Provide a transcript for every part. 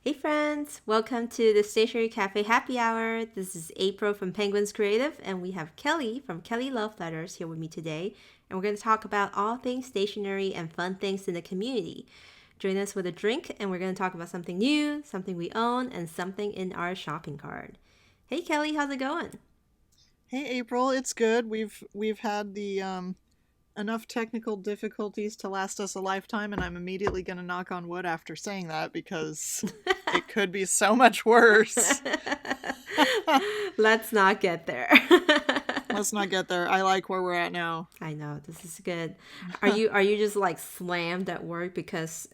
Hey friends, welcome to the Stationery Cafe Happy Hour. This is April from Penguins Creative, and we have Kelly from Kelly Love Letters here with me today. And we're going to talk about all things stationery and fun things in the community. Join us with a drink, and we're going to talk about something new, something we own, and something in our shopping cart. Hey Kelly, how's it going? Hey April, it's good. We've had the enough technical difficulties to last us a lifetime, and I'm immediately going to knock on wood after saying that because it could be so much worse. Let's not get there. Let's not get there. I like where we're at now. I know this is good. Are you just like slammed at work because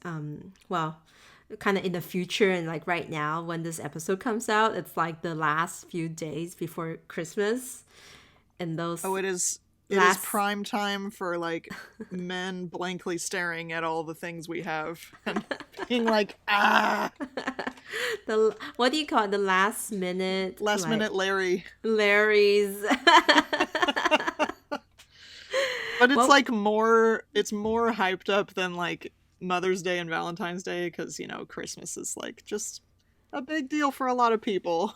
kind of in the future and like right now when this episode comes out, it's like the last few days before Christmas and those Oh, it is last prime time for like men blankly staring at all the things we have and being like, ah, the what do you call it? The last minute last like minute Larry. Larry's. But it's Well, like it's more hyped up than like Mother's Day and Valentine's Day because, Christmas is like just a big deal for a lot of people.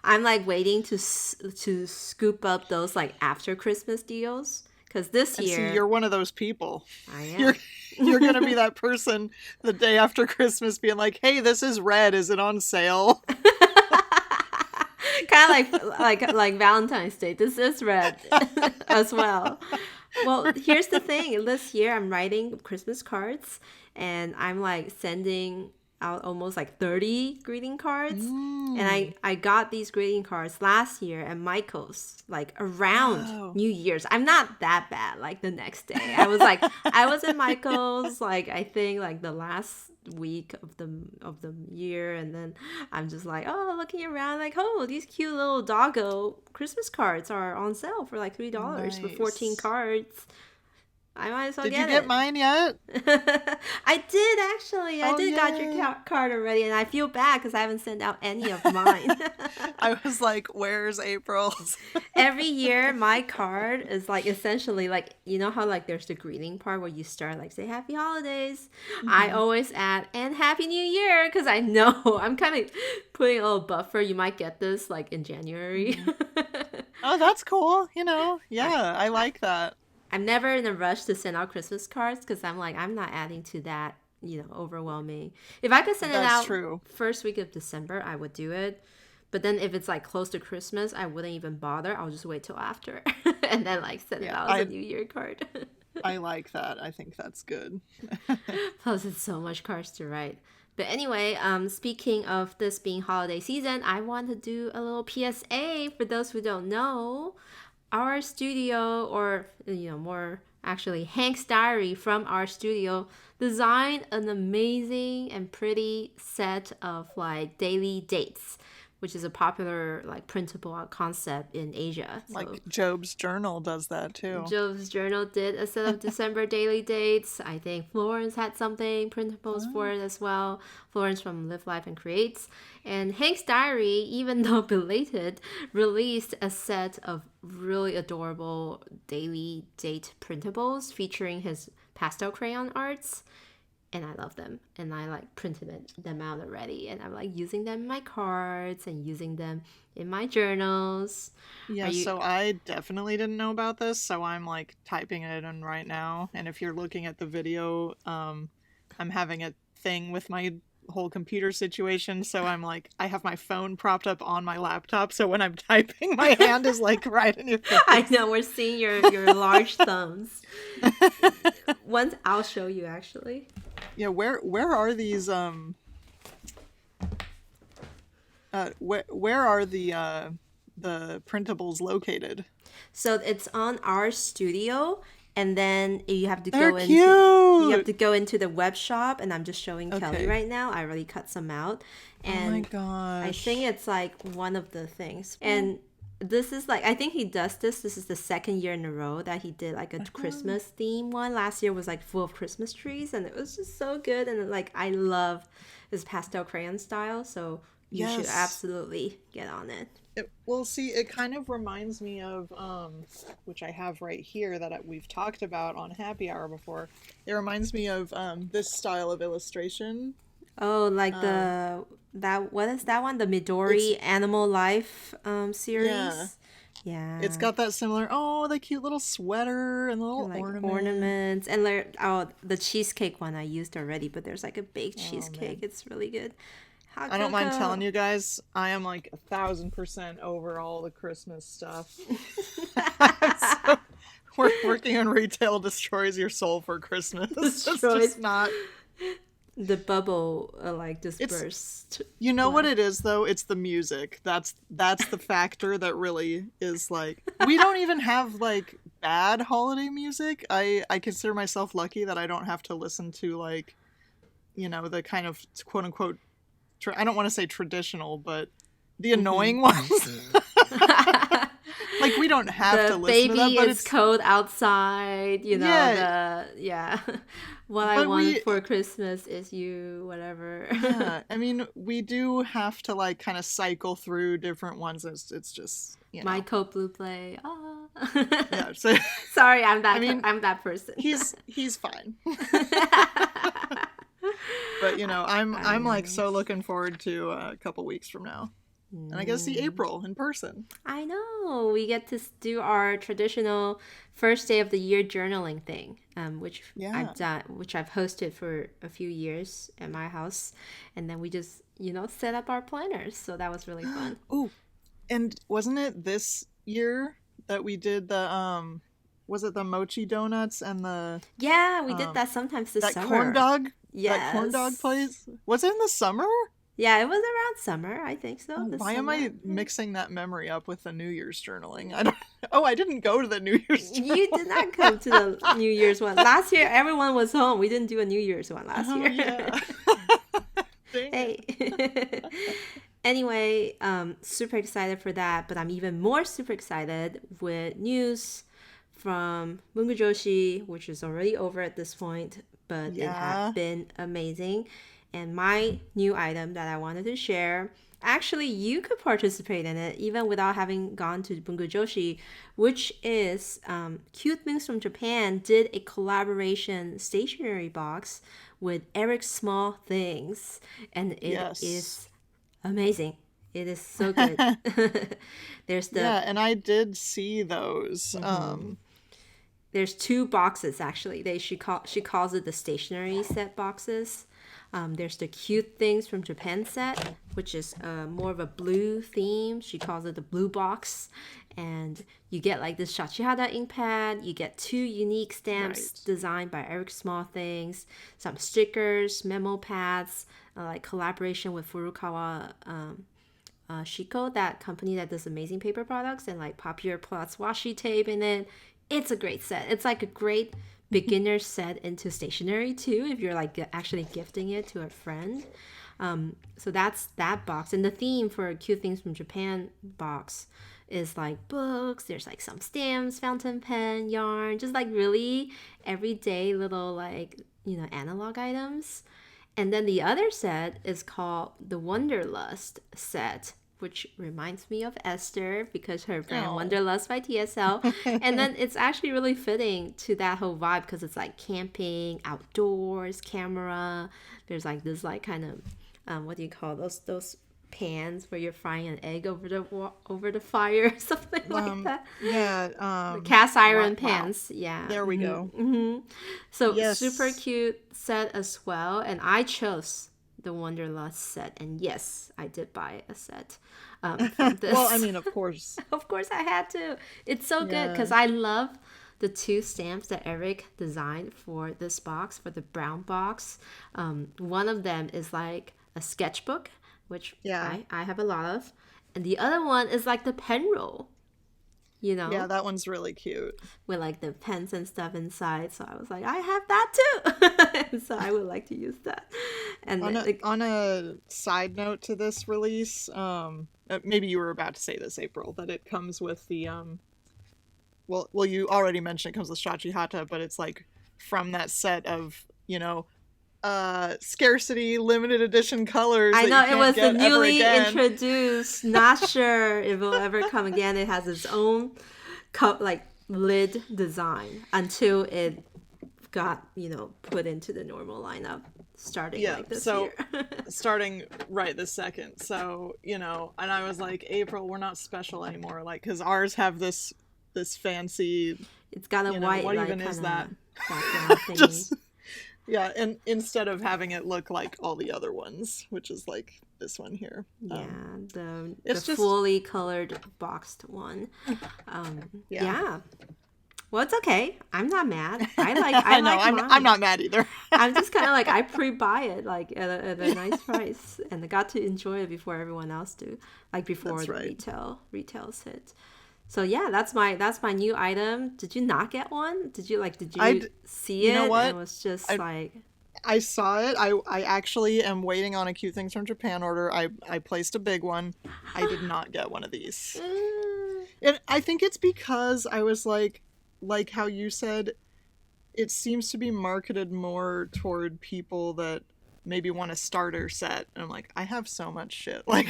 I'm like waiting to scoop up those like after Christmas deals because this And see, year you're one of those people. I You're am. you're going to be that person the day after Christmas being like, "Hey, this is red. Is it on sale?" Kind of like Valentine's Day. This is red as well. Well, here's the thing. This year I'm writing Christmas cards and I'm like sending out almost like 30 greeting cards. And Mm. I got these greeting cards last year at Michael's, like around Oh. New Year's. I'm not that bad. Like the next day, I was in Michael's, like I think like the last week of the year, and then I'm just like, oh, looking around, like, oh, these cute little doggo Christmas cards are on sale for like $3 for 14 Nice. cards. I might as well Did you get get it. mine yet? I did actually. I Oh, did got your yay. card already, and I feel bad because I haven't sent out any of mine. I was like, "Where's April's?" Every year, my card is like essentially like you know how like there's the greeting part where you start like say Happy Holidays. I Mhm. always add and Happy New Year because I know I'm kind of putting a little buffer. You might get this like in January. Mhm. Oh, that's cool. I, Yeah, I like that. I'm never in a rush to send out Christmas cards because I'm like, I'm not adding to that, overwhelming. If I could send it That's out true. first week of December, I would do it. But then if it's like close to Christmas, I wouldn't even bother. I'll just wait till after and then like send it Yeah, out as a I New Year card. I like that. I think that's good. Plus, it's so much cards to write. But anyway, speaking of this being holiday season, I want to do a little PSA for those who don't know. Our studio, or more actually Hank's diary from our studio, designed an amazing and pretty set of like daily dates, which is a popular like printable concept in Asia. So Like Job's journal does that too. Joe's Journal did a set of December daily dates. I think Florence had something printables for Oh, it as well. Florence from Live Life and Creates. And Hank's Diary, even though belated, released a set of really adorable daily date printables featuring his pastel crayon arts. And I love them. And I like them out already. And I'm like using them in my cards and using them in my journals. Are yeah, you so I definitely didn't know about this, so I'm like typing it in right now. And if you're looking at the video, I'm having a thing with my whole computer situation, so I'm like I have my phone propped up on my laptop, so when I'm typing, my hand is like right in your I face. know we're seeing your large thumbs. Once I'll show you actually. Yeah, where are these where are the printables located? So it's on our studio, and then They're you have cute. to go into the web shop, and I'm just showing Kelly Okay. right now. I already cut some out, Oh my and I think gosh. it's like one of the things. And this is like I think he does this. This is the second year in a row that he did like a Uh-huh. Christmas theme one. Last year was like full of Christmas trees, and it was just so good. And like I love his pastel crayon style, so you should Yes. absolutely get on it. Well, see, it kind of reminds me of, which I have right here that we've talked about on Happy Hour before. It reminds me of this style of illustration. Oh, like Um, what is that one? The it's Midori Animal Life yeah, series. it's Yeah. got that similar. Oh, the cute little sweater and the And little like ornament. ornaments and like oh the cheesecake one I used already, but there's like a baked Oh cheesecake. man. It's really good. Hot I don't mind telling cocoa. you guys, I am like 1,000% over all the Christmas stuff. I'm so working on retail destroys your soul for Christmas. It's Destroys just not. the bubble like It's dispersed you know what life. it is though. It's the music. That's the factor that really is like. We don't even have like bad holiday music. I consider myself lucky that I don't have to listen to like the kind of quote unquote. I don't want to say traditional, but the Hmm. annoying ones. Like we don't have to The listen to that, baby but is it's cold outside, yeah, the yeah. What I but want we for Christmas is you, whatever. yeah, I mean we do have to like kind of cycle through different ones. It's just Michael Blue play. Ah. yeah. So Sorry, I mean I'm that person. he's fine, but I I'm like know. so looking forward to a couple weeks from now, and I get to see Mm. April in person. I know. We get to do our traditional first day of the year journaling thing, Yeah. which I've hosted for a few years at my house, and then we just set up our planners. So that was really fun. Oh, and wasn't it this year that we did the was it the mochi donuts and the Yeah, we did um that sometimes this that corn summer. dog that corn dog Yes. place? Was it in the summer? Yeah, it was around summer. I think so. Oh, This why am summer. I mixing that memory up with the New Year's journaling? I don't. Oh, I didn't go to the New Year's You did journaling. not come to the New Year's one. Last year, everyone was home. We didn't do a New Year's one last Oh year. yeah. Dang it. Hey. Anyway, super excited for that, but I'm even more super excited with news from Bungo Joshi, which is already over at this point, but it had Yeah. been amazing. And my new item that I wanted to share, actually, you could participate in it even without having gone to Bungo Joshi, which is Cute Things from Japan did a collaboration stationery box with Eric Small Things, and it Yes. is amazing. It is so good. There's the Yeah, and I did see those. mhm. There's two boxes actually. She calls it the stationery set boxes. There's the cute things from Japan set, which is more of a blue theme. She calls it the blue box, and you get like this Shachihara ink pad. You get two unique stamps Right. designed by Eric Small Things, some stickers, memo pads, like collaboration with Furukawa Shiko, that company that does amazing paper products, and like Papier Platz washi tape in it. It's a great set. It's like a great beginner set into stationery too, if you're like actually gifting it to a friend. So that's that box. And the theme for Cute Things from Japan box is like books. There's like some stamps, fountain pen, yarn, just like really everyday little like analog items. And then the other set is called the Wonderlust set, which reminds me of Esther because her brand Oh. Wonderlust by TSL. And then it's actually really fitting to that whole vibe because it's like camping, outdoors, camera. There's like this like kind of what do you call those pans where you're frying an egg over the fire, something like that. Yeah, The cast iron wow. pans, yeah. There we go. So super Yes. cute set as well, and I chose the Wonderlust set, and yes, I did buy a set from Well, I this. mean, of course. Of course, I had to. It's so good Yeah. because I love the two stamps that Eric designed for this box, for the brown box. One of them is like a sketchbook, which Yeah. I have a lot of, and the other one is like the pen roll, you Yeah, know, that one's really cute. with like the pens and stuff inside. So I was like, I have that too. And so I would like to use that. And On a like, on a side note to this release, maybe you were about to say this, April, that it comes with the well, you already mentioned it comes with Shachi Hata, but it's like from that set of, scarcity limited edition colors I that you know it can't was the get ever newly again. introduced. Not sure if it will ever come again. It has its own cup like lid design until it got put into the normal lineup. starting Yeah, like this so year. starting right this second. So, you know, and I was like, April, we're not special anymore. Like, because ours have this fancy, It's got a you know, white what like even is kind that? of background thingy. Just, yeah, and instead of having it look like all the other ones, which is like this one here. Yeah, the It's just, fully colored boxed one. yeah. Yeah. Well, it's okay. I'm not mad. I I know, like I'm mine. not mad either. I'm just kind of like I pre-buy it like at a nice price, and I got to enjoy it before everyone else do, like before That's the right. retails hit. So yeah, that's my new item. Did you not get one? Did I, you see you know it and it what? was just I like I saw it. I actually am waiting on a Cute Things from Japan order. I placed a big one. I did not get one of these. mm, And I think it's because I was like how you said, it seems to be marketed more toward people that maybe want a starter set. And I'm like, I have so much shit. Like,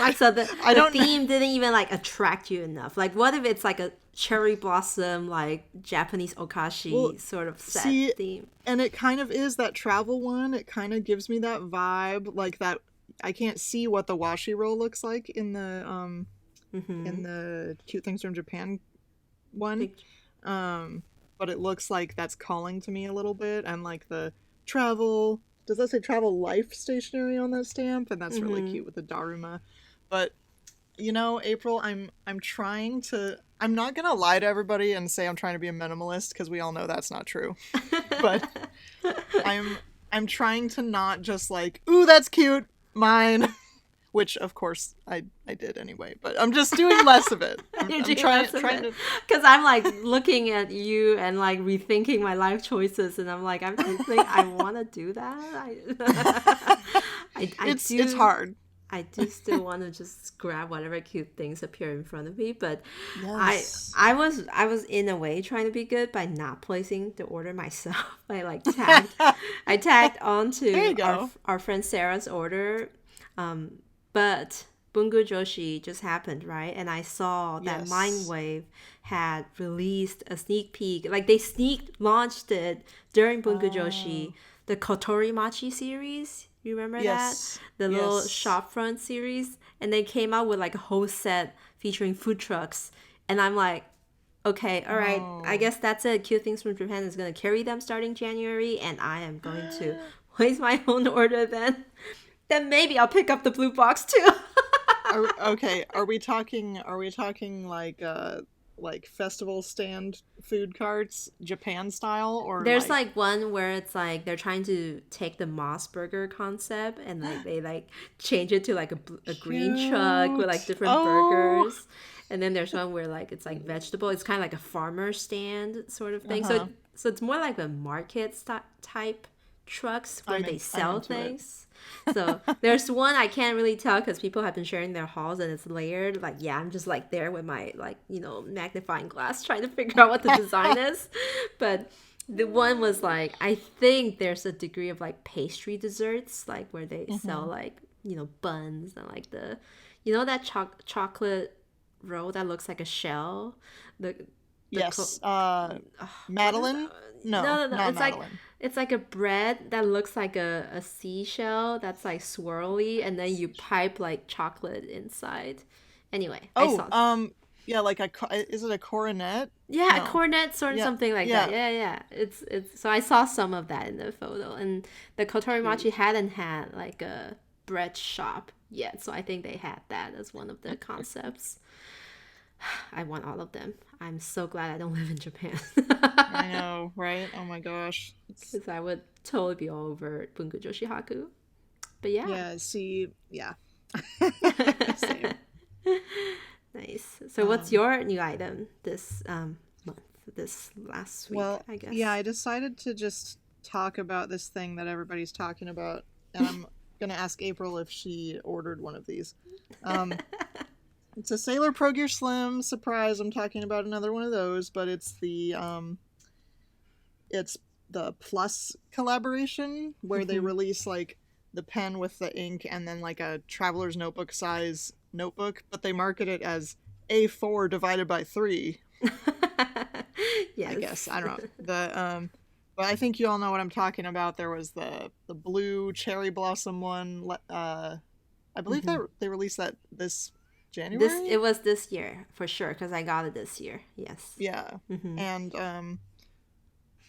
I, so the I the don't know. theme didn't even like attract you enough. Like what if it's like a cherry blossom like Japanese Well, okashi sort of set see, theme? and it kind of is that travel one. It kind of gives me that vibe, like that. I can't see what the washi roll looks like in Mm-hmm. the Cute Things from Japan one. Pic- But it looks like that's calling to me a little bit, and like the travel, does that say travel life stationery on that stamp? And that's really mm-hmm. cute with the Daruma. But you know, April, I'm trying to, I'm not gonna lie to everybody and say I'm trying to be a minimalist, because we all know that's not true. But I'm I'm trying to not just like, ooh, that's cute, mine. Which of course I did anyway, but I'm just doing less of it. You're I'm doing less of trying it to. because I'm like looking at you and like rethinking my life choices, and I'm like, I don't think I want to do that. I It's do. hard. I do still want to just grab whatever cute things appear in front of me, but I Yes. I was in a way trying to be good by not placing the order myself. I like tagged I tagged There onto you go. our friend Sarah's order, but Bungu Joshi just happened, right? And I saw that Yes. Mindwave had released a sneak peek. Like they sneak launched it during Bungu Joshi, Oh. the Kotori Machi series. You remember that? Yes. The little Yes. shop front series. And they came out with like a whole set featuring food trucks. And I'm like, okay, all right, I Oh. guess that's it. Cute Things from Japan is going to carry them starting January. And I am going to place my own order then. Then maybe I'll pick up the blue box too. Okay, are we talking? Are we talking like festival stand food carts, Japan style, or There's like? like one where it's like they're trying to take the Moss Burger concept and like they like change it to like a green truck with like Cute. different Oh. burgers. And then there's one where like it's like vegetable. It's kind of like a farmer stand sort of thing. Uh-huh. So it's more like a market type trucks where they I'm sell into it. things. So there's one I can't really tell because people have been sharing their hauls and it's layered. Like yeah, I'm just like there with my like magnifying glass trying to figure out what the design is. But the one was like I think there's a degree of like pastry desserts like where they sell Hmm. like buns and like the that chocolate roll that looks like a shell. The the co- Yes. what is Madeline? no, No, no, no. not It's like Madeline. it's like a bread that looks like a seashell that's like swirly, and then you pipe like chocolate inside. Anyway, I Oh, saw. yeah, like is it a coronet? Yeah, a No. cornet sort of Yeah, something like that. yeah. Yeah, yeah. It's so I saw some of that in the photo, and the Kotorimachi Cute. hadn't had like a bread shop yet, so I think they had that as one of the concepts. I want all of them. I'm so glad I don't live in Japan. I know, right? Oh my gosh. It's Because I would totally be all over Bungo Joshihaku. But yeah. yeah, see, yeah. Same. Nice. So what's Um, your new item this month, this last week, well, I yeah, guess? I decided to just talk about this thing that everybody's talking about, and I'm gonna ask April if she ordered one of these. Um, it's a Sailor Pro Gear Slim surprise. I'm talking about another one of those, but it's the Plus collaboration where they Mhm. release like the pen with the ink and then like a traveler's notebook size notebook, but they market it as A4 divided by 3. I guess Yes. I don't know the But I think you all know what I'm talking about. There was the blue cherry blossom one. I believe Hmm. that they released that this It January. was this year for sure because I got it this year. Yes. Yeah, Mm-hmm. and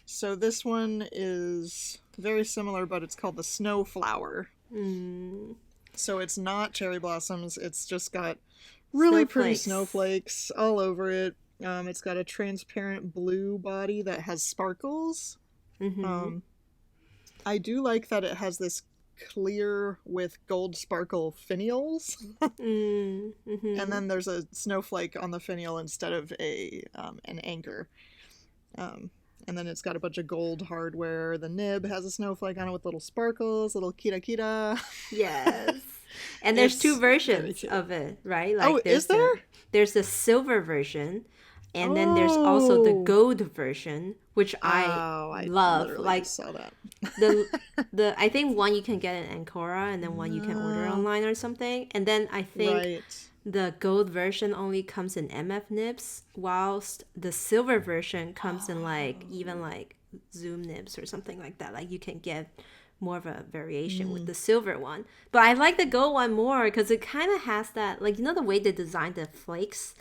so this one is very similar, but it's called the snow flower. Mm. So it's not cherry blossoms. It's just got really pretty Snowflakes. snowflakes all over it. It's got a transparent blue body that has sparkles. Mm-hmm. Um, I do like that it has this clear with gold sparkle finials, and Mm-hmm. then there's a snowflake on the finial instead of a an anchor. Um, and then it's got a bunch of gold hardware. The nib has a snowflake on it with little sparkles, little kira kira. Yes. And there's two It's very versions cute. of it, right? Oh, Like is there? there's the silver version and then there's also the Oh, gold version, which I oh, I love. literally Like just saw that. the I think one you can get in Ancora and then one you can order Oh, online or something. And then I think right. the gold version only comes in MF nibs, whilst the silver version comes in like even Oh. like zoom nibs or something like that. Like you can get more of a variation with Mm, the silver one. But I like the gold one more because it kind of has that, like, you know, the way they designed the flakes?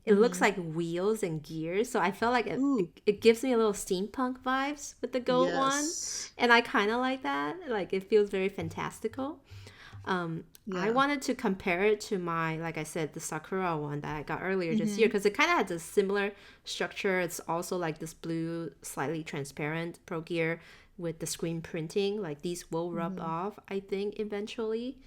It looks mm-hmm. like wheels and gears. So I felt like Ooh, it gives me a little steampunk vibes with the gold one. yes. And I kind of like that. Like it feels very fantastical. I Yeah. wanted to compare it to my, like I said, the Ca.Crea one that I got earlier this year Mm-hmm. because it kind of has a similar structure. It's also like this blue, slightly transparent Pro Gear with the screen printing. Like these will rub Mm-hmm. off, I think, eventually.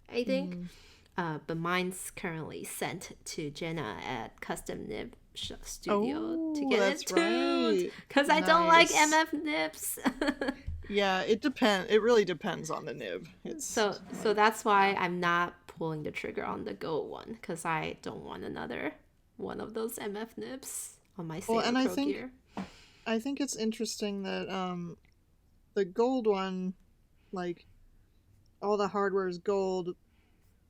I think. Mm-hmm. But mine's currently sent to Jenna at Custom Nib Studio to Oh, get it that's tuned right. because I don't like Nice. MF nibs. Yeah, it depends. It really depends on the nib. It's So that's yeah. why I'm not pulling the trigger on the Go one because I don't want another one of those MF nibs on my Well, Sailor and Pro gear. I think it's interesting that the gold one, like all the hardware is gold,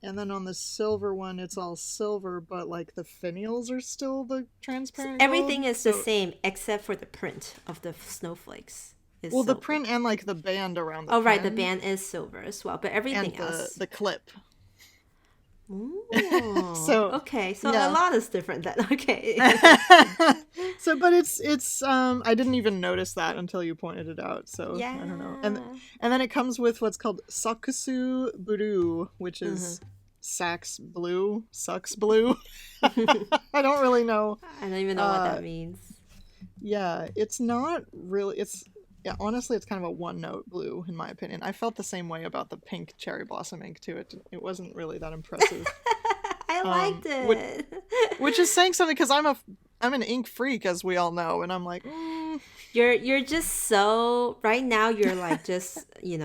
and then on the silver one it's all silver, but like the finials are still the So transparent gold. everything is the So same except for the print of the snowflakes is well, the silver. print and like the band around the Oh right, the pen band is silver as well, but and everything the else. the clip. Oh, So okay. So a yeah. lot is different then. Okay. So but it's I didn't even notice that until you pointed it out, so I don't know. Yeah. And then it comes with what's called Sakusu Buru, which Uh-huh. is Sax blue, sucks blue. I don't really know. I don't even know what uh that means. yeah, it's not really, it's yeah, honestly it's kind of a one note blue in my opinion. I felt the same way about the pink cherry blossom ink too. It wasn't really that impressive. I liked Which it. which is saying something because I'm an ink freak, as we all know, and I'm like, You're just so right now you're like just you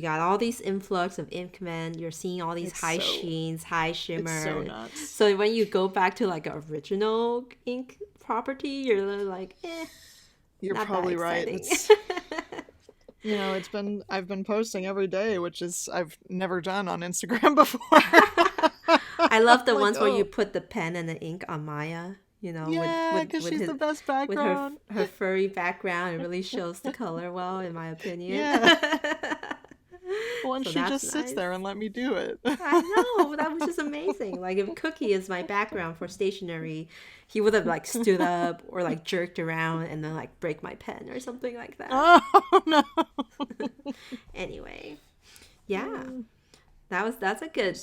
got all these influx of ink men, you're seeing all these it's high so sheens, high it's so shimmer. nuts. So when you go back to like original ink property, you're like, You're not that probably right. exciting. It's I've been posting every day, which is I've never done on Instagram before. I love the Like, ones where you oh, put the pen and the ink on Maya, yeah, because she's the best with her background. her furry background. It really shows the color well, in my opinion. Yeah. Well, and So she that's just sits nice. there and let me do it. I know that was just amazing. Like if Cookie is my background for stationery, he would have like stood up or like jerked around and then like break my pen or something like that. Oh no. Anyway, yeah, that's a good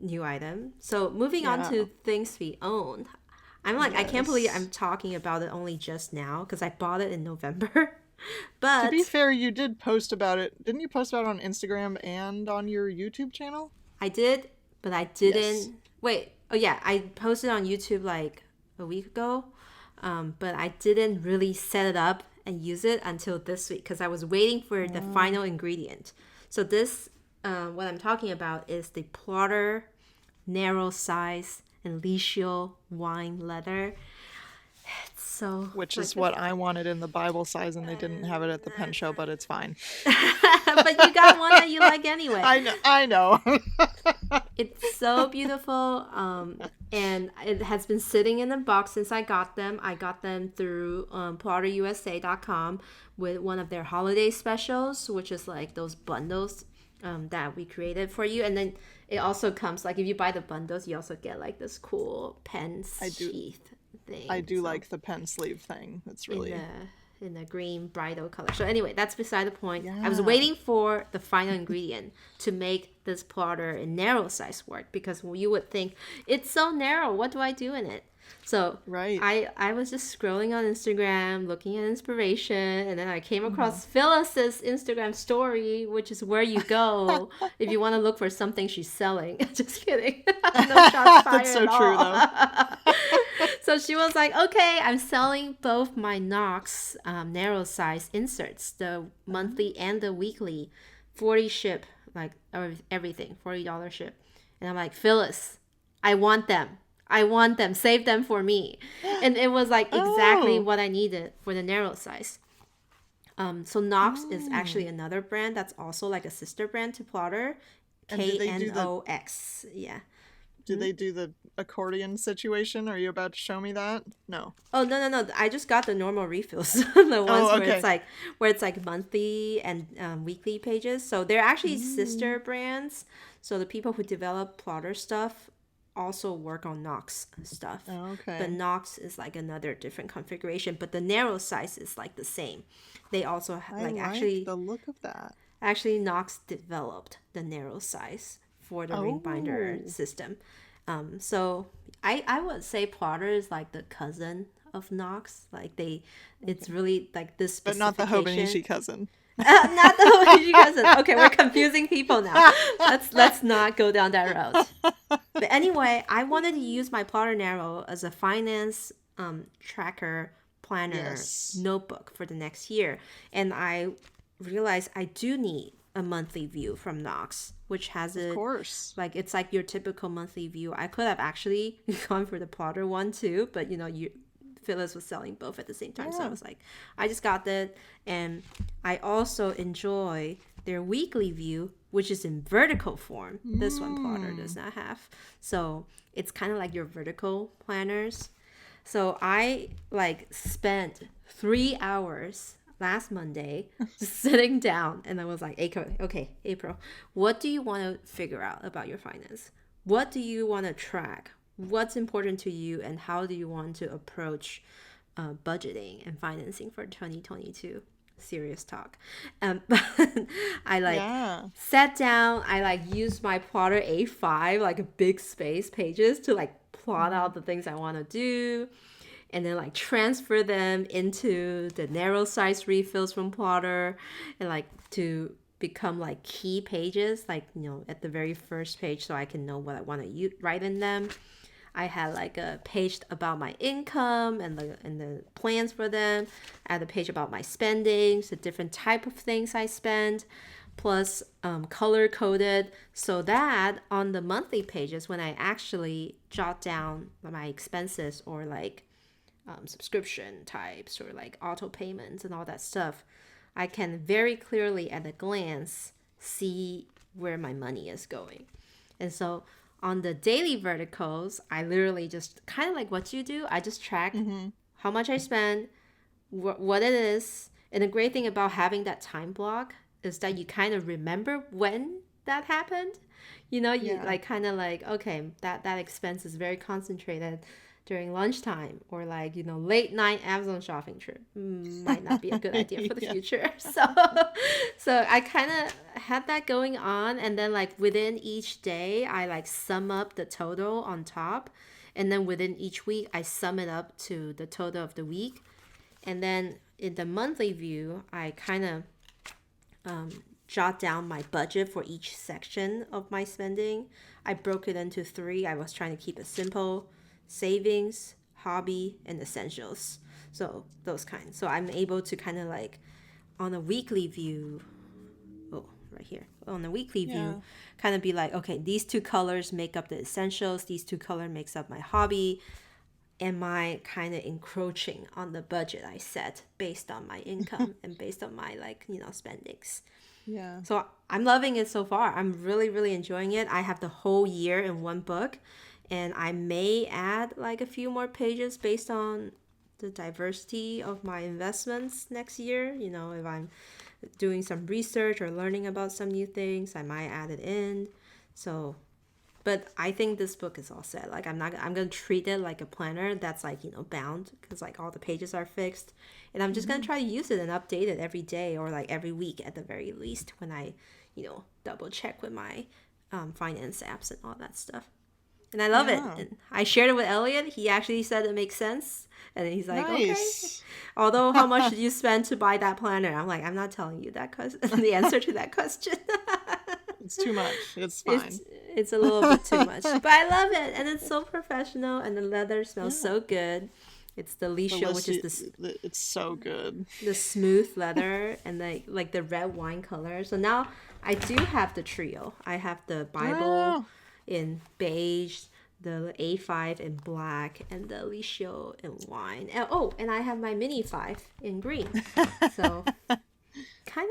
new item. So moving on Yeah. to things we own. I'm like I can't believe Yes. I'm talking about it only just now because I bought it in November. To be But fair, you did post about it. Didn't you post about it on Instagram and on your YouTube channel? I did, but I Yes. didn't. Wait. Oh yeah, I posted on YouTube like a week ago, but I didn't really set it up and use it until this week because I was waiting for the Oh. final ingredient. So this, what I'm talking about is the plotter, narrow size, and Licio wine leather. It's So, Which like is what I wanted in the Bible size, and they didn't have it at the pen show, but it's fine. but you got one that you like anyway. I know. It's so beautiful. And it has been sitting in a box since I got them. I got them through plotterusa.com with one of their holiday specials, which is like those bundles that we created for you. And then it also comes, like, if you buy the bundles, you also get like this cool pen sheath thing. I do like the pen sleeve thing. It's really in the green bridal color. So anyway, that's beside the point. Yeah. I was waiting for the final ingredient to make this plotter in narrow size work, because you would think it's so narrow, what do I do in it? So right. I was just scrolling on Instagram looking at inspiration, and then I came across Phyllis's Instagram story, which is where you go if you want to look for something she's selling. Just kidding. No shots fired. That's so true though. So she was like, okay, I'm selling both my Knox narrow size inserts, the monthly and the weekly, 40 ship, like everything, $40 ship. And I'm like, Phyllis, I want them. Save them for me. And it was like exactly what I needed for the narrow size. So Knox is actually another brand that's also like a sister brand to Plotter. Knox. Yeah. Do they do the accordion situation? Are you about to show me that? No. Oh, no. I just got the normal refills. The ones where it's like monthly and weekly pages. So they're actually sister brands. So the people who develop Plotter stuff also work on Knox stuff. Oh, okay. But Knox is like another different configuration, but the narrow size is like the same. They also actually the look of that. Actually, Knox developed the narrow size for the ring binder system. So I would say Plotter is like the cousin of Knox. Like it's really like this specification. But not the Hobonichi cousin. Not the Hobonichi cousin. Okay, we're confusing people now. Let's not go down that route. But anyway, I wanted to use my Plotter Narrow as a finance tracker planner notebook for the next year. And I realized I do need a monthly view from Knox, which has Of course. Like it's like your typical monthly view. I could have actually gone for the Plotter one too, but Phyllis was selling both at the same time. So I was like, I just got that. And I also enjoy their weekly view, which is in vertical form. This one Plotter does not have. So it's kind of like your vertical planners. So I spent 3 hours last Monday just sitting down, and I was like, April, what do you want to figure out about your finance? What do you want to track? What's important to you, and how do you want to approach budgeting and financing for 2022? Serious talk. I sat down. I used my Plotter A5, like a big space pages, to plot out the things I want to do, and then transfer them into the narrow size refills from Plotter, and to become key pages, at the very first page, so I can know what I want to write in them. I had a page about my income and the plans for them. I had a page about my spendings, the different type of things I spend, plus color coded, so that on the monthly pages, when I actually jot down my expenses or subscription types or auto payments and all that stuff, I can very clearly at a glance see where my money is going. And so on the daily verticals, I literally just kind of like what you do. I just track how much I spend, what it is. And the great thing about having that time block is that you kind of remember when that happened. Okay, that expense is very concentrated during lunchtime, or late night Amazon shopping trip might not be a good idea for the future. So I kind of had that going on, and then within each day I sum up the total on top, and then within each week I sum it up to the total of the week. And then in the monthly view, I kind of jot down my budget for each section of my spending. I broke it into 3. I was trying to keep it simple: savings, hobby, and essentials. So those kinds. So I'm able to kind of on a weekly view, right here, on a weekly view, kind of be okay, these 2 colors make up the essentials, these 2 colors makes up my hobby. am I kind of encroaching on the budget I set based on my income and based on my like, spendings. Yeah. So I'm loving it so far. I'm really, really enjoying it. I have the whole year in one book, and I may add like a few more pages based on the diversity of my investments next year. If I'm doing some research or learning about some new things, I might add it in. So, but I think this book is all set. Like I'm gonna treat it like a planner that's like bound, because like all the pages are fixed, and I'm just gonna try to use it and update it every day or like every week at the very least when I double check with my finance apps and all that stuff. And I love it. Yeah. And I shared it with Elliot. He actually said it makes sense. And he's like, okay. Nice. Although, how much did you spend to buy that planner? I'm like, I'm not telling you that the answer to that question. It's too much. It's fine. It's a little bit too much. But I love it. And it's so professional. And the leather smells so good. It's the Lisho, which is it's so good. the smooth leather and like the red wine color. So now I do have the trio. I have the Bible in beige, the A5 in black, and the Lisho in wine. And I have my mini 5 in green. So kind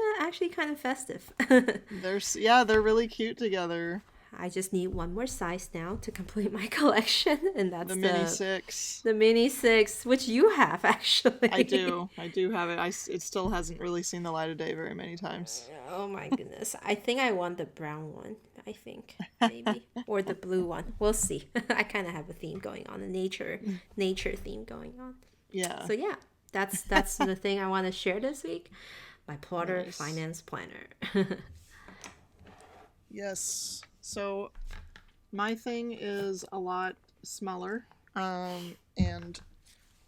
of festive. They're really cute together. I just need one more size now to complete my collection, and that's the mini 6. The mini 6, which you have actually. I do have it. It still hasn't really seen the light of day very many times. Oh my goodness. I think I want the brown one. I think maybe or the blue one. We'll see. I kind of have a theme going on, a nature theme going on. Yeah. So yeah, that's the thing I want to share this week. My Plotter Finance Planner. Yes. So my thing is a lot smaller. And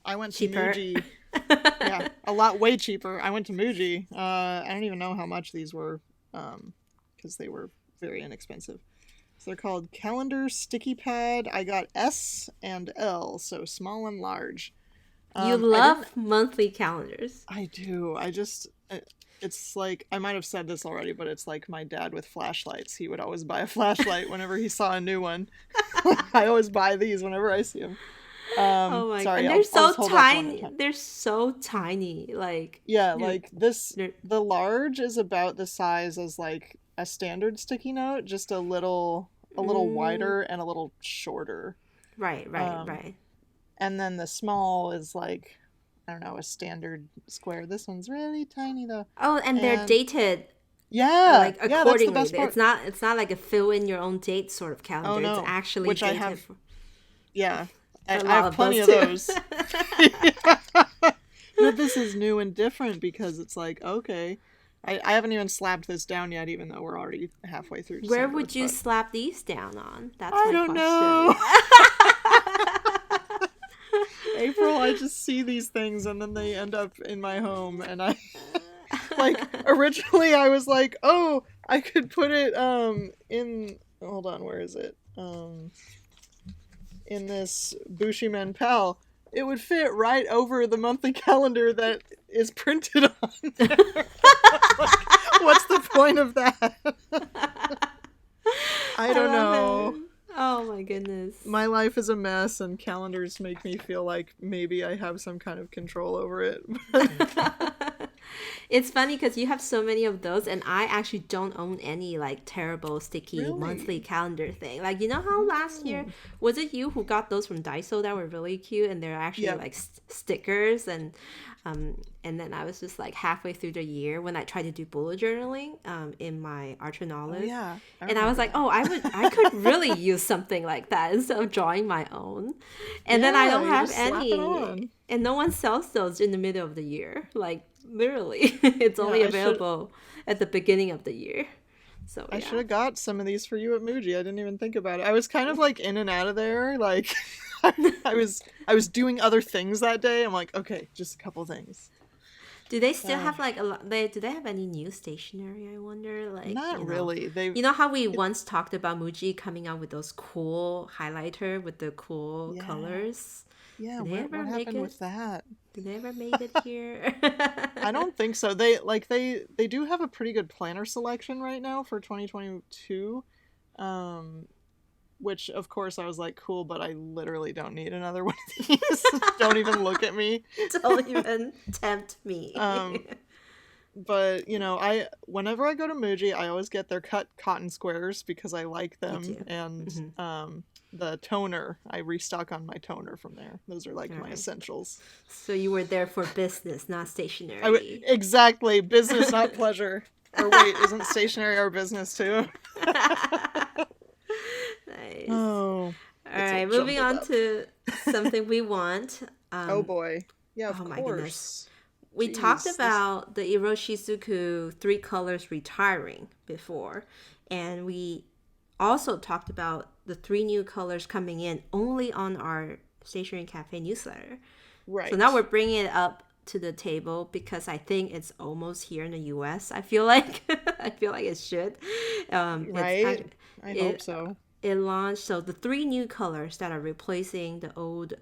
I went to MUJI. Yeah, a lot way cheaper. I went to MUJI. I don't even know how much these were, because they were very inexpensive. So they're called Calendar Sticky Pad. I got S and L, so small and large. You love monthly calendars. I do. It's like, I might have said this already, but it's like my dad with flashlights. He would always buy a flashlight whenever he saw a new one. I always buy these whenever I see them. Oh my god! They're so tiny. They're so tiny. Like like this. The large is about the size as like a standard sticky note, just a little wider and a little shorter. Right. And then the small is like, I don't know, a standard square. This one's really tiny though. Oh, and they're dated. Yeah, like accordingly. That's the best part. It's not like a fill in your own date sort of calendar. Oh, no. It's actually which dated. I have. Yeah, I I have plenty of those. But this is new and different because it's like, okay, I haven't even slapped this down yet, even though we're already halfway through December. Where would you slap these down on? That's I my don't question. know. April, I just see these things and then they end up in my home, and I like originally I was like, oh, I could put it in, hold on, where is it? In this Bushimen Pal. It would fit right over the monthly calendar that is printed on there. Like, what's the point of that? I don't know. Oh my goodness. My life is a mess, and calendars make me feel like maybe I have some kind of control over it. It's funny because you have so many of those, and I actually don't own any like terrible sticky monthly calendar thing. Like, you know how last year, was it you who got those from Daiso that were really cute, and they're actually like stickers, and then I was just like halfway through the year when I tried to do bullet journaling in my Archer Knowledge. And I was like, I could really use something like that instead of drawing my own. And then I don't have any. And no one sells those in the middle of the year. Like, literally. It's only available at the beginning of the year. So I should have got some of these for you at MUJI. I didn't even think about it. I was kind of like in and out of there. Like, I was doing other things that day. I'm like, okay, just a couple things. Do they still have like a lot? Do they have any new stationery? I wonder. Like, not really. You know how we once talked about MUJI coming out with those cool highlighter with the cool colors. Yeah, what happened with that? Did they ever make it here? I don't think so. They do have a pretty good planner selection right now for 2022. which of course I was like, cool, but I literally don't need another one of these. Don't even look at me. Don't even tempt me. Um, but I whenever I go to MUJI, I always get their cut cotton squares because I like Me them, too. and Hmm. the toner, I restock on my toner from there. Those are like All my right. essentials. So you were there for business, not stationery. Exactly, business not pleasure. Or wait, isn't stationery our business too? Nice. Oh, All it's all right, moving jumbled on up. to something we want. Oh boy. Yeah, of Oh my goodness. course. We talked Jeez, this. about the Iroshizuku three colors retiring before, and we also talked about the three new colors coming in only on our Stationery Cafe newsletter. So now Right. we're bringing it up to the table because I think it's almost here in the U.S. I feel like I feel like it should. It's Right? I hope it so. it launched. So the three new colors that are replacing the old.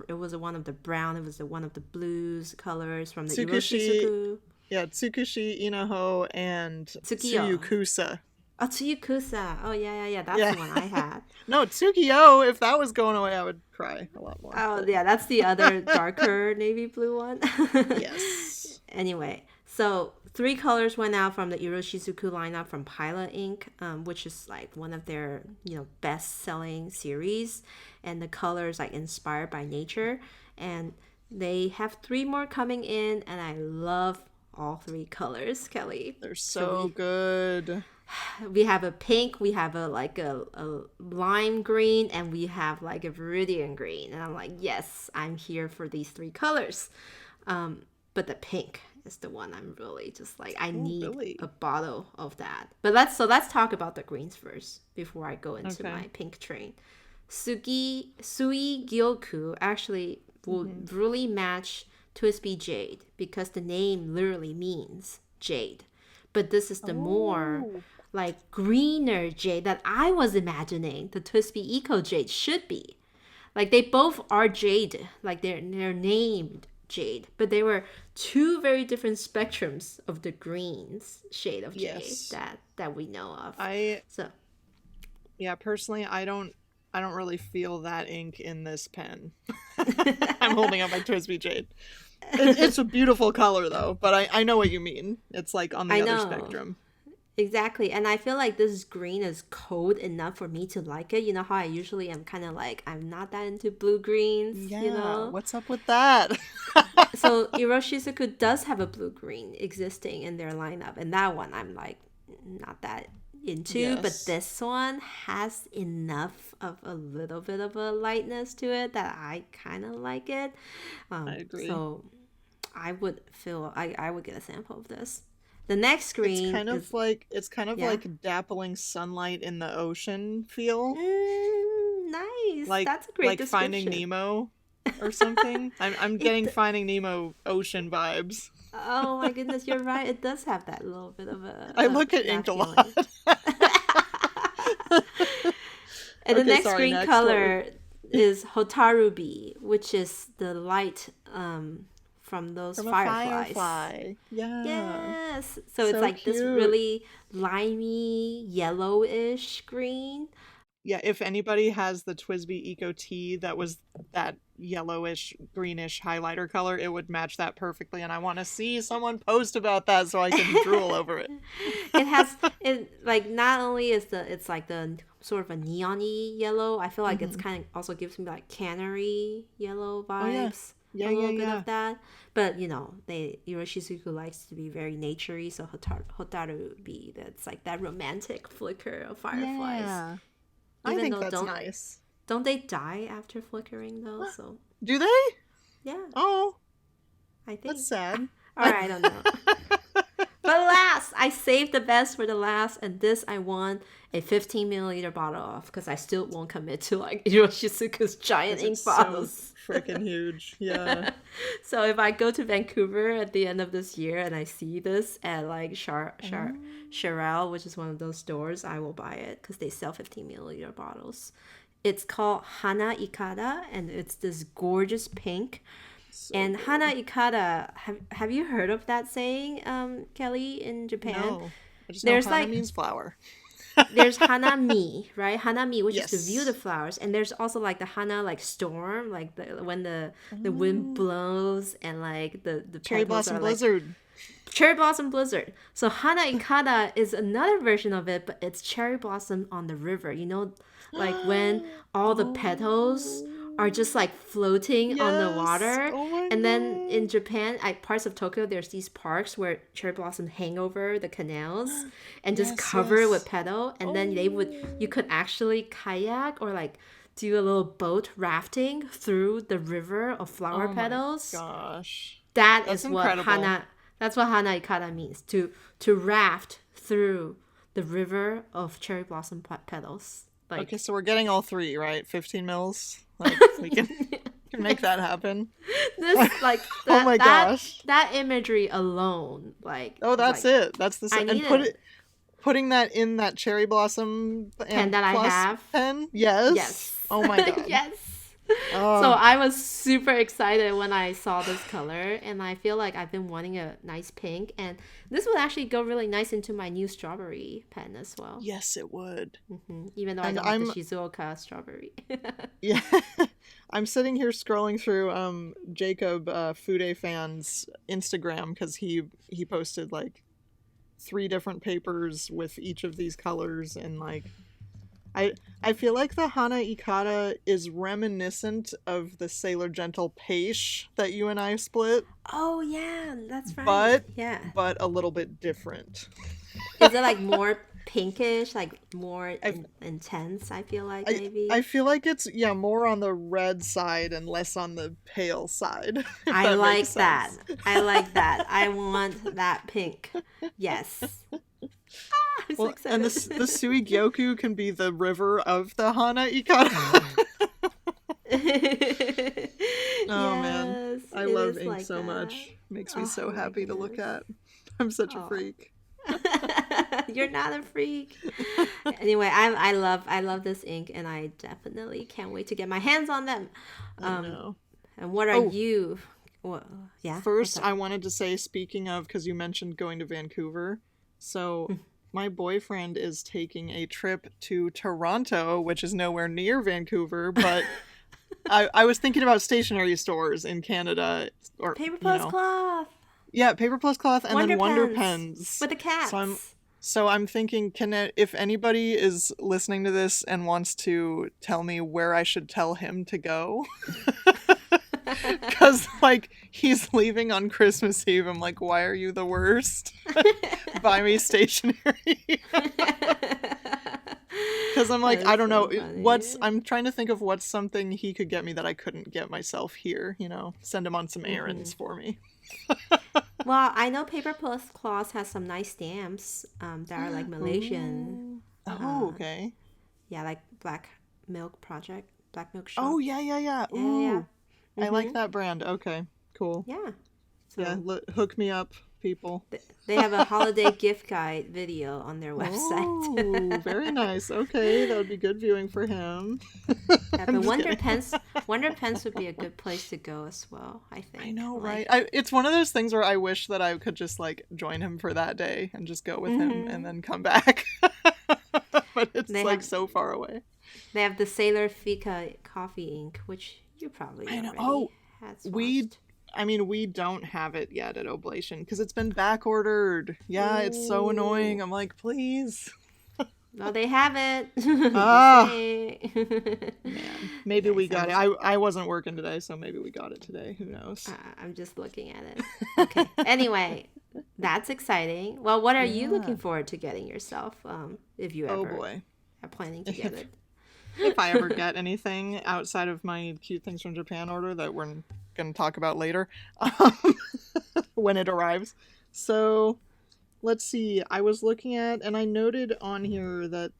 It was one of the brown. It was the one of the blues colors from the Tsukushi, Iroshizuku. yeah, Tsukushi, Inaho, and Tsukiyo. Tsuyukusa. Oh, Tsuyukusa. Oh yeah, yeah, yeah. That's Yeah. the one I had. No, Tsukiyo, if that was going away, I would cry a lot more. Oh But yeah, that's the other darker navy blue one. yes. Anyway, so three colors went out from the Iroshizuku lineup from Pilot Ink, which is like one of their best selling series, and the colors like inspired by nature, and they have three more coming in, and I love all three colors, Kelly. They're So so good. we have a pink, we have a lime green, and we have like a viridian green, and I'm like, yes, I'm here for these three colors. But the pink is the one I'm really just like, I Oh, need Billy. a bottle of that. But let's talk about the greens first before I go into Okay. my pink train. Sui Gyoku actually will really match Twisby Jade because the name literally means jade. But this is the more Oh. like greener jade that I was imagining the Twisby Eco Jade should be. Like they both are jade, like they're named jade, but they were two very different spectrums of the greens shade of jade Yes. that we know of. I So Yeah, personally, I don't really feel that ink in this pen. I'm holding up my Twisby Jade. It's a beautiful color though, but I know what you mean. It's like on the I other know. spectrum. Exactly. And I feel like this green is cold enough for me to like it. You know how I usually am kind of like, I'm not that into blue greens, you Yeah, know? what's up with that? So Iroshizuku does have a blue green existing in their lineup. And that one I'm like, not that into. But Yes. this one has enough of a little bit of a lightness to it that I kind of like it. I agree. So I would get a sample of this. The next It's screen kind of is like yeah. dappling sunlight in the ocean feel, Nice. like That's a great Finding description. Nemo or something. I'm getting It. Finding Nemo ocean vibes. Oh my goodness, you're right. It does have that little bit of I look at that ink a feeling. lot. And the Okay, next sorry. green Next, color is Hotarubi, which is the light from those from a fireflies. firefly. Yeah. Yes. So it's So like this cute. really limey, yellowish green. Yeah, if anybody has the Twisby Eco Tea that was that yellowish, greenish highlighter color, it would match that perfectly. And I want to see someone post about that so I can drool over it. It has it like not only is it's like the sort of a neon-y yellow. I feel like it's Mhm. kind of also gives me like canary yellow Oh, yeah. vibes. Yeah, A yeah, little bit yeah. of that, but Iroshizuku likes to be very naturey, so Hotarubi, that's like that romantic flicker of fireflies. Yeah. I Even think though that's nice. don't they die after flickering though? So Do they? yeah, Oh, I think. that's sad. All right, I don't know. But last, I saved the best for the last, and this I want a 15 milliliter bottle of because I still won't commit to like Iroshizuku's giant 'Cause ink it's so bottles. freaking huge. Yeah. So if I go to Vancouver at the end of this year and I see this at like Charelle, which is one of those stores, I will buy it because they sell 15 milliliter bottles. It's called Hana Ikada, and it's this gorgeous pink. So And good. Hana Ikada, have you heard of that saying, Kelly, in Japan? No. I just know There's Hana like means flower. there's hanami, right? Hanami, which is to view the Yes. flowers, and there's also like the hana, like storm, like when the wind Oh, blows and like the cherry petals blossom are like blizzard. cherry blossom blizzard. So hana ikata is another version of it, but it's cherry blossom on the river. You know, like when all the petals are Oh, just like floating on the yes. water. Oh my And then god. in Japan, parts of Tokyo, there's these parks where cherry blossom hang over the canals and just Yes, cover it with yes. petal. And then you Oh. could actually kayak or like do a little boat rafting through the river of flower Oh my petals. gosh. That That's is what incredible. hana. That's what hana ikata means, to raft through the river of cherry blossom petals. Okay, Like so we're getting all three, right? 15 mils. Like we can make that happen. this, like Oh my gosh. that imagery alone, like Oh, is that's like it. That's the I and need it. putting that in that cherry blossom Pen and that I plus have. pen. Yes. Yes. Oh my god. Yes. So Oh, I was super excited when I saw this color, and I feel like I've been wanting a nice pink, and this would actually go really nice into my new strawberry pen as well. yes, it would. Even though I And don't have the I'm Shizuoka strawberry. yeah. I'm sitting here scrolling through Jacob Fude fan's Instagram because he posted like 3 different papers with each of these colors and like I I feel like the Hana Ikata is reminiscent of the Sailor Gentle Peish that you and I split, Oh yeah, that's right. but Yeah. but a little bit different. Is it like more pinkish, like more I intense? I feel like I maybe. I feel like it's more on the red side and less on the pale side, if I that makes like that. sense. I like that. I want that pink. Yes. I'm so Well, and excited. the Suigyoku can be the river of the Hana Ikata. Oh man, Yes, I it love is ink like so that. much. Makes me Oh so my happy to look goodness. at. I'm such a Oh. freak. You're not a freak. Anyway, I love this ink, and I definitely can't wait to get my hands on them. I Um, know. and what are Oh, you? Well, yeah. What's first, up? I wanted to say, speaking of, because you mentioned going to Vancouver, so my boyfriend is taking a trip to Toronto, which is nowhere near Vancouver, but I was thinking about stationery stores in Canada, or, Paper plus cloth. yeah, Paper Plus Cloth and then Wonder Wonder pens Pens. with the So I'm cats. so I'm thinking, if anybody is listening to this and wants to tell me where I should tell him to go, because like he's leaving on Christmas Eve. I'm like, why are you the worst? Buy me stationery. Because I'm like, I That's don't know so what's. funny. I'm trying to think of what's something he could get me that I couldn't get myself here. Send him on some errands for me. Well, I know Paper Plus Cloth has some nice stamps that are like Malaysian. Ooh. Oh, Uh, okay. yeah, like Black Milk Project, Black Milk Oh, Shop. yeah, yeah, yeah. Yeah, yeah, yeah. Ooh, I like that brand. Okay, cool. Yeah. Yeah, So hook me up, people. they have a holiday gift guide video on their Oh, website. very nice. Okay, that would be good viewing for him. Yeah, I'm but just kidding. Wonder Pens would be a good place to go as well, I I think. know, right? Like, It's one of those things where I wish that I could just like join him for that day and just go with him and then come back. But it's they like have so far away. they have the Sailor Fika coffee ink, which you probably I know. already Oh, had we swatched. I mean, we don't have it yet at Oblation because it's been back ordered. Yeah, it's so annoying. Ooh. I'm like, please. No, they have it. Just Ah, saying. man. Maybe we Nice. got it. I wasn't working today, so maybe we got it today. Who knows? I'm just looking at it. Okay. Anyway, that's exciting. Well, what are you Yeah. looking forward to getting yourself? If you Oh ever boy. are planning to get it. If I ever get anything outside of my cute things from Japan order that we're going to talk about later when it arrives. So let's see. I was looking at, and I noted on here that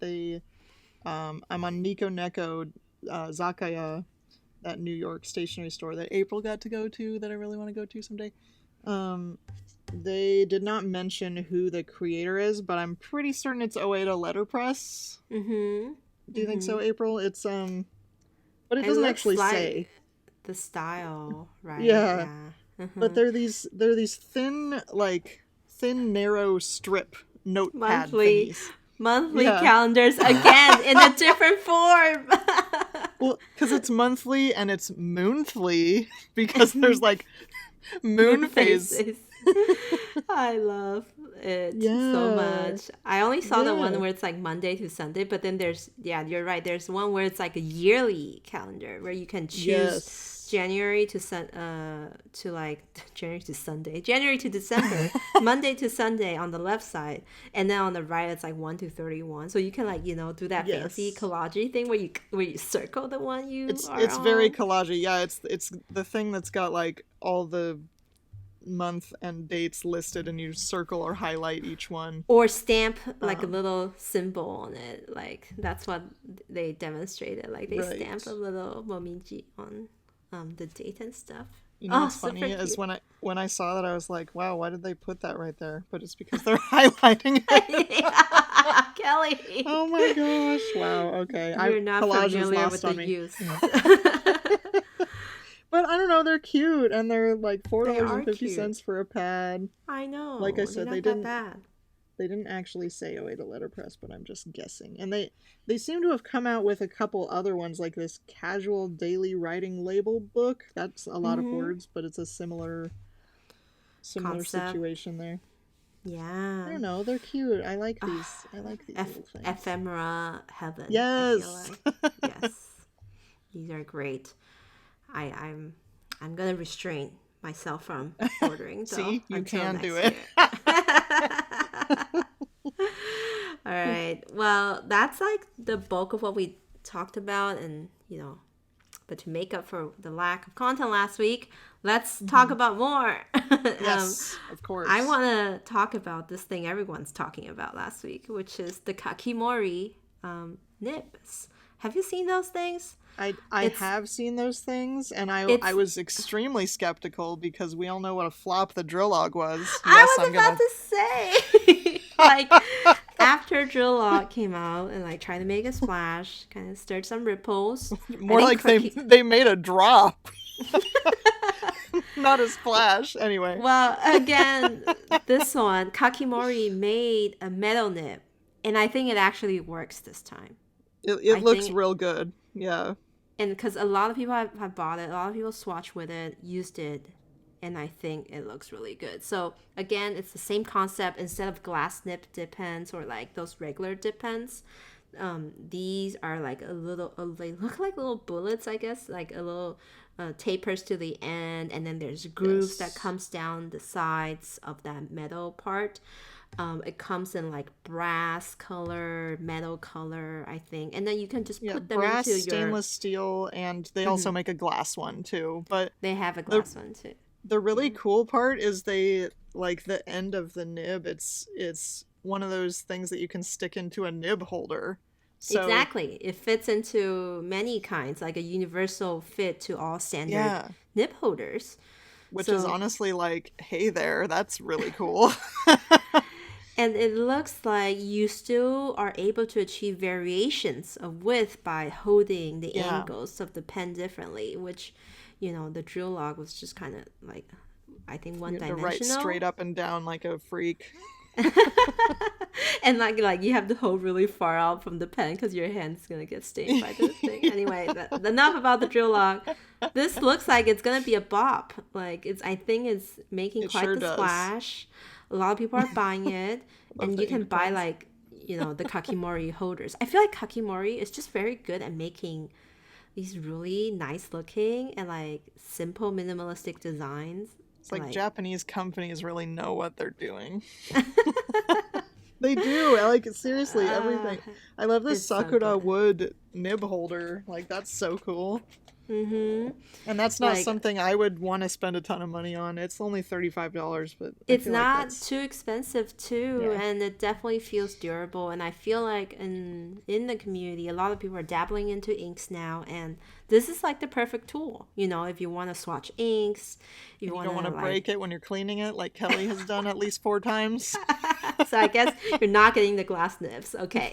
I'm on Nico Neko Zakaya, that New York stationery store that April got to go to that I really want to go to someday. They did not mention who the creator is, but I'm pretty certain it's Oeda Letterpress. Mm-hmm. Do you think so, April? It's but it It doesn't looks actually like say. the style, right? Yeah. Yeah. But they're these thin narrow strip notepad Monthly thingies. monthly Yeah. calendars again in a different form. Well, because it's monthly and it's moonthly because there's like moon phase. Faces. I love it so Yeah. much. I only saw the one Yeah. where it's like Monday to Sunday, but then there's, yeah, you're right. There's one where it's like a yearly calendar where you can choose Yes. January to to like January to Sunday, January to December, Monday to Sunday on the left side, and then on the right it's like 1 to 31. So you can like do that fancy Yes. collage thing where you circle the one you are It's very on. collagey. Yeah, it's the thing that's got like all the month and dates listed, and you circle or highlight each one. Or stamp like a Um, little symbol on it. Like that's what they demonstrated. Like they right. stamp a little momiji on the date and stuff. You know Oh, what's super funny is cute. when I saw that I was like, wow, why did they put that right there? But it's because they're highlighting it. Yeah, Kelly. Oh my gosh! Wow. Okay. You're not Collage is familiar with lost the on me. use. But I don't know. They're cute, and they're like four They dollars and are fifty cute. cents for a pad. I Like I know. They're said, not that bad. they didn't actually say OA to letterpress, but I'm just guessing. And they seem to have come out with a couple other ones, like this casual daily writing label book. That's a lot of Mm-hmm. words, but it's a similar Concept. situation there. I Yeah. don't know. They're cute. I like these. I like these little things. Ephemera heaven. I feel Yes. like. Yes. These are great. I'm gonna restrain myself from ordering though See, you until can do next it. year. All right. Well, that's like the bulk of what we talked about, and but to make up for the lack of content last week, let's talk about more. Yes, of course. I want to talk about this thing everyone's talking about last week, which is the kakimori nibs. Have you seen those things? I It's have seen those things, and I it's was extremely skeptical because we all know what a flop the drill log was. I Yes, was I'm about gonna. to say, like, after Drill Lock came out and like tried to make a splash, kind of stirred some ripples. I More think like they made a drop, not a splash. Anyway, Well, again, this one Kakimori made a metal nib, and I think it actually works this time. it I looks think, real good. Yeah. and because a lot of people have bought it, a lot of people swatched with it, used it, and I think it looks really good. So again, it's the same concept. Instead of glass nib dip pens or like those regular dip pens, these are like they look like little bullets, I guess, like a little tapers to the end, and then there's grooves that Yes. comes down the sides of that metal part. It comes in like brass color, metal color, I think, and then you can just Yeah, put them brass, into your. stainless steel, and they also make a glass one too. But They have a the glass one too. the really Yeah. cool part is they like the end of the nib. It's one of those things that you can stick into a nib holder. So Exactly. It fits into many kinds, like a universal fit to all standard yeah, nib holders. which is So, honestly like, hey there, that's really cool. and it looks like you still are able to achieve variations of width by holding the Yeah, angles of the pen differently, which, the drill log was just kind of like, I think one you have to write straight dimensional. up and down like a freak. And like you have to hold really far out from the pen because your hand's gonna get stained by the thing. Anyway, enough about the drill log. This looks like it's gonna be a bop. Like I think it's making It quite sure the does. splash. A lot of people are buying it, Love and the you can ink buy pens. like the kakimori holders. I feel like kakimori is just very good at making these really nice looking and like simple minimalistic designs. It's like Like Japanese companies really know what they're doing. They do. I like seriously uh, everything. I love this it's so Sakura good. wood nib holder. Like that's so cool. Mm-hmm. And that's not Like something I would want to spend a ton of money on. It's only $35, but I it's feel like not that's too expensive too, yeah. and it definitely feels durable. And I feel like in the community, a lot of people are dabbling into inks now, and this is like the perfect tool. If you want to swatch inks, if you And you want don't want to to like. break it when you're cleaning it, like Kelly has done at least 4 times. So I guess you're not getting the glass nibs, okay?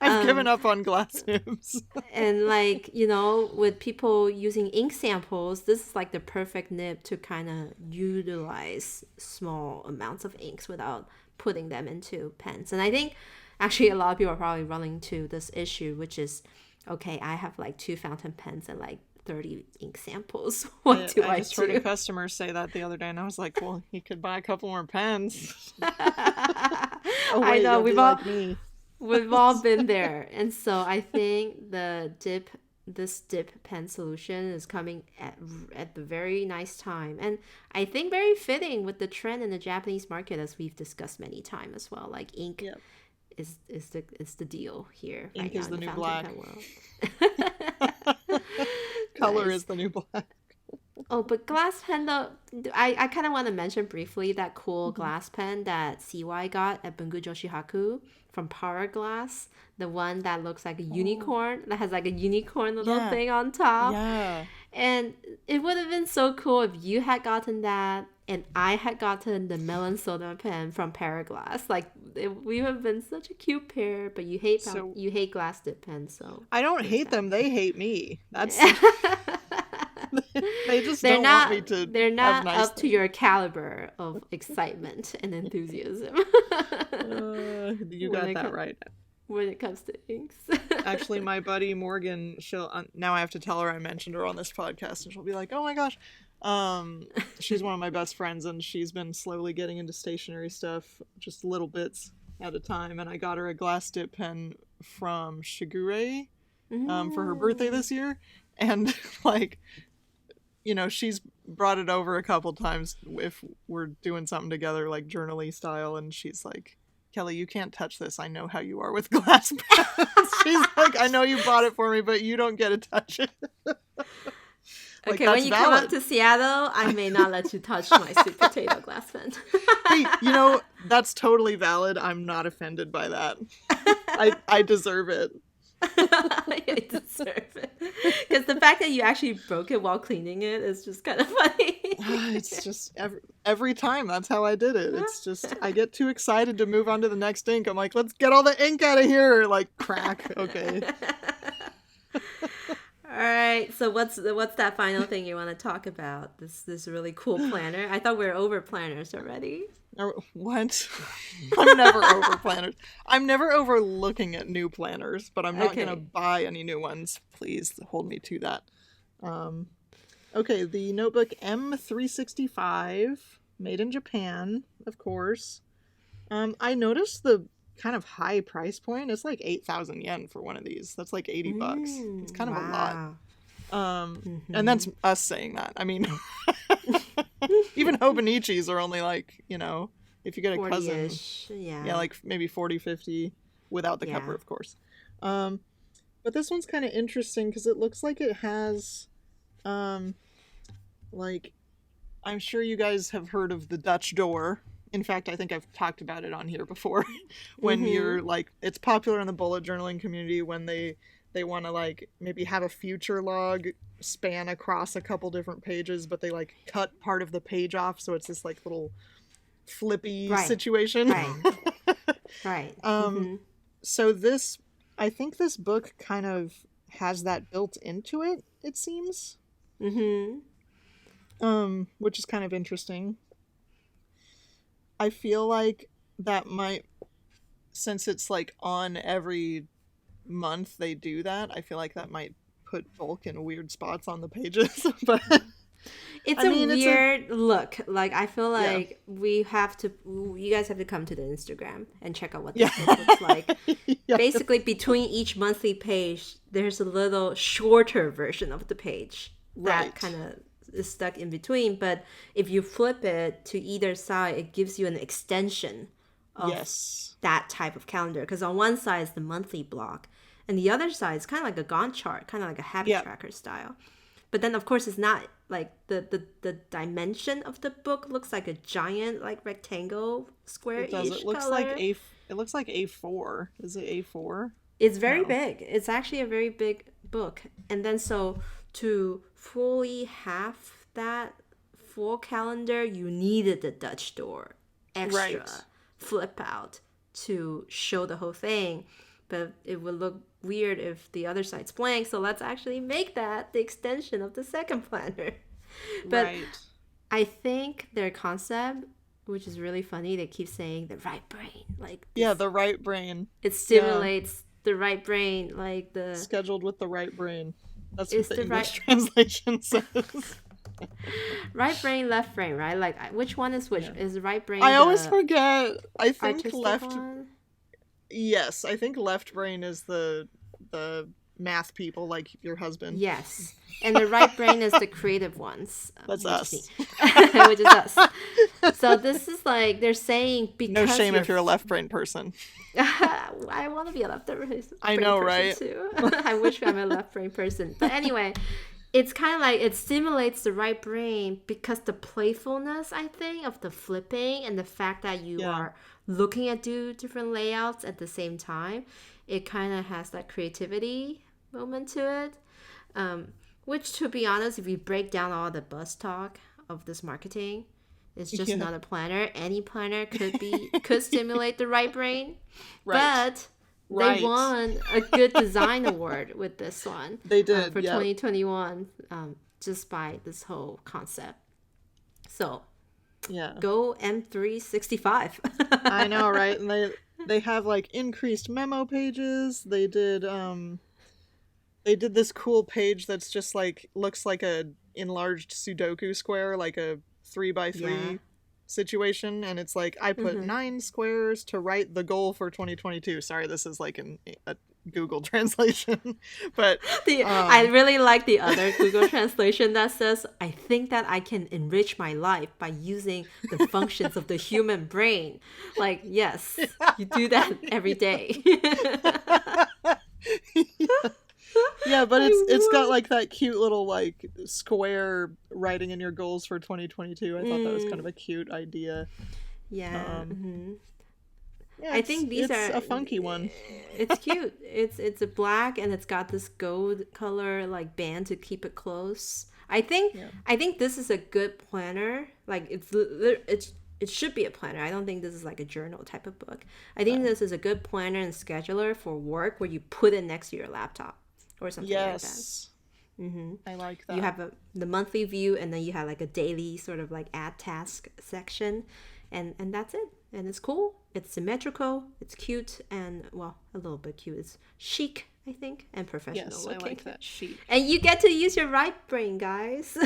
I've given up on glass nibs. And like with people using ink samples, this is like the perfect nib to kind of utilize small amounts of inks without putting them into pens. And I think actually a lot of people are probably running into this issue, which is, okay, I have like 2 fountain pens and like 30 ink samples. What do I I just heard a do? customer say that the other day, and I was like, well, you could buy a couple more pens. Oh, I wait, know you'll be like me. we've all been there. And so I think this dip pen solution is coming at the very nice time, and I think very fitting with the trend in the Japanese market, as we've discussed many times as well. Like ink Yep. is the deal here Ink right now is in the the new fountain black. pen world. Color Nice. is the new black. Oh, but glass pen though, I kind of want to mention briefly that cool Mhm. glass pen that CY got at Bungu Joshihaku from Power Glass. The one that looks like a Oh, unicorn, that has like a unicorn little yeah. thing on top. Yeah. And it would have been so cool if you had gotten that and I had gotten the melon soda pen from Paraglass. Like we would have been such a cute pair. But So you hate glass dip pens, so I don't there's hate that. them. They hate me. That's they just they're don't want not me to they're have not nice up to things. your caliber of excitement and enthusiasm You when got it that comes right. to inks. Actually, my buddy Morgan, she'll now I have to tell her I mentioned her on this podcast, and she'll be like, "Oh my gosh." She's one of my best friends, and she's been slowly getting into stationery stuff, just little bits at a time. And I got her a glass dip pen from Ca.Crea, for her birthday Mm. this year, and like, she's brought it over a couple times if we're doing something together, like journally style, and she's like, Kelly, you can't touch this. I know how you are with glass pens. She's like, I know you bought it for me, but you don't get to touch it. Like, Okay, when that's you come up valid. to Seattle, I may not let you touch my sweet potato glass pen. Hey, that's totally valid. I'm not offended by that. I deserve it. I deserve it. Because the fact that you actually broke it while cleaning it is just kind of funny. It's just every time that's how I did it. It's just I get too excited to move on to the next ink. I'm like, let's get all the ink out of here. Like, crack. Okay. All right. So what's that final thing you want to talk about? This really cool planner. I thought we were over planners already. What? I'm never over planners. I'm never over looking at new planners, but I'm not gonna Okay. buy any new ones. Please hold me to that. Um, okay, the notebook M365, made in Japan, of course. I noticed the kind of high price point. It's like 8,000 yen for one of these. That's like $80. It's kind of a lot. Wow. And that's us saying that. I mean, even Hobonichis are only like, if you get a cousin, 40-ish. Yeah. yeah, like maybe 40, 50 without the Yeah. cover, of course. But this one's kind of interesting because it looks like it has, like, I'm sure you guys have heard of the Dutch door. In fact, I think I've talked about it on here before. When you're like, it's popular in the bullet journaling community when they want to like maybe have a future log span across a couple different pages, but they like cut part of the page off, so it's this like little flippy Right. situation. Right. Right. So I think this book kind of has that built into it, it seems. Which is kind of interesting. I feel like that might, since it's like on every month they do that, I feel like that might put bulk in weird spots on the pages. But It's I a mean, weird look. Like I feel Yeah. like you guys have to come to the Instagram and check out what Yeah. this book looks like. Yeah. Basically, between each monthly page, there's a little shorter version of the page that Right. kind of is stuck in between. But if you flip it to either side, it gives you an extension of Yes. that type of calendar. Because on one side is the monthly block, and the other side is kind of like a Gantt chart, kind of like a habit Yep. tracker style. But then, of course, it's not like the dimension of the book looks like a giant like rectangle square It does. ish It looks color. like it looks like A4. Is it A4? It's very No. big. It's actually a very big book. And then so to fully have that full calendar, you needed the Dutch door extra Right. flip out to show the whole thing. But it would look weird if the other side's blank. So let's actually make that the extension of the second planner. But Right. I think their concept which is really funny. They keep saying the right brain, like Yeah, the right brain. it stimulates the right brain, like the Scheduled with the right brain. That's it's what the the English right translation says. right brain, left brain, right? Like which one is which? Yeah. Is the right brain I always the forget. I think artistic left. one? Yes, I think left brain is the math people, like your husband. Yes. And the right brain is the creative ones. That's which us. is me. Which is us. So this is like, they're saying because No shame if you're a left brain person. I want to be a left brain I know, person right? too. I wish I'm a left brain person. But anyway, it's kind of like it stimulates the right brain because the playfulness, I think, of the flipping and the fact that you are looking at different layouts at the same time, it kind of has that creativity moment to it. Which, to be honest, if you break down all the buzz talk of this marketing, it's just another planner. Any planner could stimulate the right brain, but they won a good design award with this one. They did for 2021, just by this whole concept. So, go M365. I know, right? And they have like increased memo pages. They did this cool page that's just like looks like a enlarged Sudoku square, like a 3x3 situation, and it's like I put 9 squares to write the goal for 2022. Sorry, this is like a Google translation, but I really like the other Google translation that says, "I think that I can enrich my life by using the functions of the human brain." Like, yes, you do that every day. Yeah, but it's got like that cute little like square writing in your goals for 2022. I thought that was kind of a cute idea. Yeah. Yeah, I think these are a funky one. It's cute. It's a black and it's got this gold color like band to keep it close. I think this is a good planner. Like it should be a planner. I don't think this is like a journal type of book. I think this is a good planner and scheduler for work where you put it next to your laptop or something like that. I like that. You have the monthly view, and then you have like a daily sort of like add task section, and that's it. And it's cool. It's symmetrical. It's cute, and well, a little bit cute. It's chic, I think, and professional. Yes, looking. I like that chic. And you get to use your right brain, guys.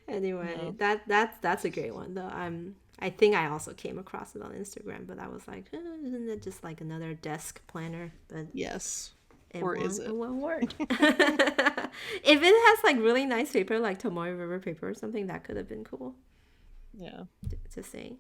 Anyway, that's a great one though. I think I also came across it on Instagram, but I was like, isn't it just like another desk planner? But yes. Or is it? One word. If it has like really nice paper, like Tomoe River paper or something, that could have been cool. Yeah. Just saying.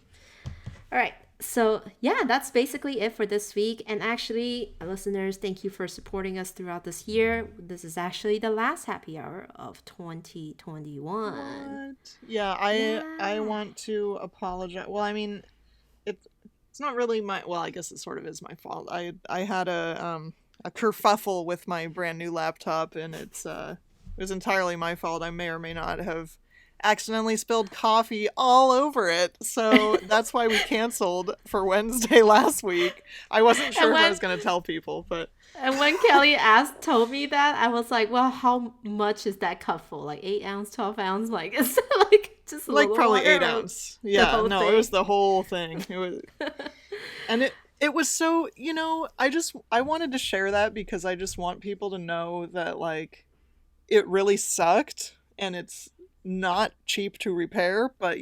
All right. So yeah, that's basically it for this week. And actually, listeners, thank you for supporting us throughout this year. This is actually the last happy hour of 2021. What? Yeah, I want to apologize. Well, I mean, it's not really my. Well, I guess it sort of is my fault. I had a kerfuffle with my brand new laptop, and it was entirely my fault. I may or may not have accidentally spilled coffee all over it, so that's why we canceled for Wednesday last week. I wasn't sure if I was going to tell people, but and when Kelly told me that, I was like, well, how much is that cup full? Like 8 ounce, 12 ounce? Like, it's like just a like probably water, 8 ounce. Yeah, no, thing. It was the whole thing. It was, and it was so, I wanted to share that because I just want people to know that like it really sucked, and it's not cheap to repair, but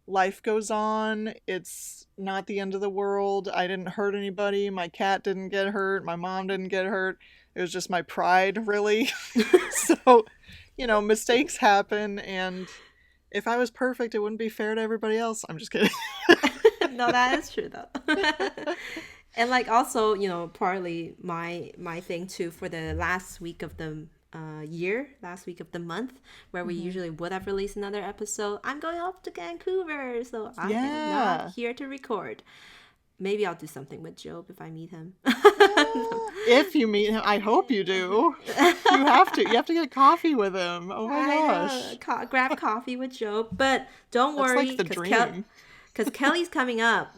life goes on. It's not the end of the world. I didn't hurt anybody. My cat didn't get hurt. My mom didn't get hurt. It was just my pride, really. So, mistakes happen, and if I was perfect, it wouldn't be fair to everybody else. I'm just kidding. No, that is true though. And like also, partly my thing too for the last week of the last week of the month, where we usually would have released another episode. I'm going off to Vancouver, so I am not here to record. Maybe I'll do something with Job if I meet him. If you meet him, I hope you do. You have to get coffee with him. Oh my gosh. Grab coffee with Job, but don't worry. That's like the dream. because Kelly's coming up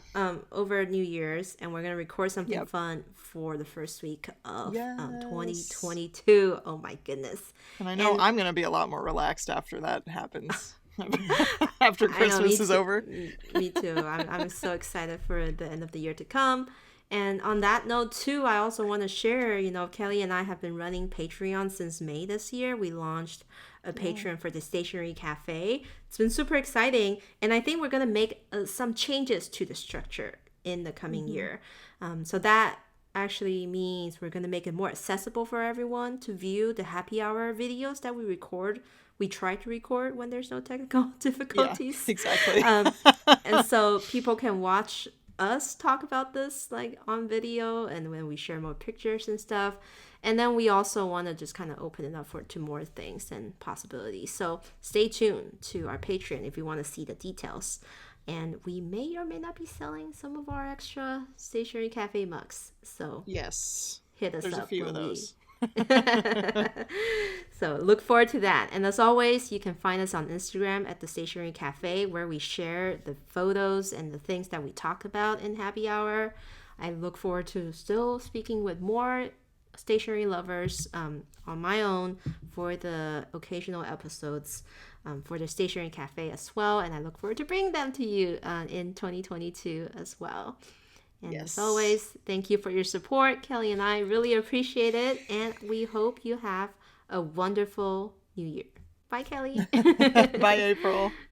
over New Year's, and we're gonna record something Yep. fun for the first week of Yes. 2022. Oh my goodness! And I know And I'm going to be a lot more relaxed after that happens. After I know, me Christmas is too. over. Me too. I'm so excited for the end of the year to come. And on that note, too, I also want to share, Kelly and I have been running Patreon since May this year. We launched a Patreon for the Stationery Cafe. It's been super exciting. And I think we're going to make some changes to the structure in the coming year. So that actually means we're going to make it more accessible for everyone to view the happy hour videos that we record. We try to record when there's no technical Yeah, difficulties. exactly. And so people can watch us talk about this like on video, and when we share more pictures and stuff. And then we also want to just kind of open it up to more things and possibilities. So stay tuned to our Patreon if you want to see the details. And we may or may not be selling some of our extra Stationery Cafe mugs. So Yes. hit us There's up a few of when we those. So look forward to that. And as always, you can find us on Instagram at the Stationery Cafe, where we share the photos and the things that we talk about in happy hour. I look forward to still speaking with more stationery lovers on my own for the occasional episodes for the Stationery Cafe as well. And I look forward to bringing them to you in 2022 as well. And Yes. as always, thank you for your support. Kelly and I really appreciate it. And we hope you have a wonderful new year. Bye, Kelly. Bye, April.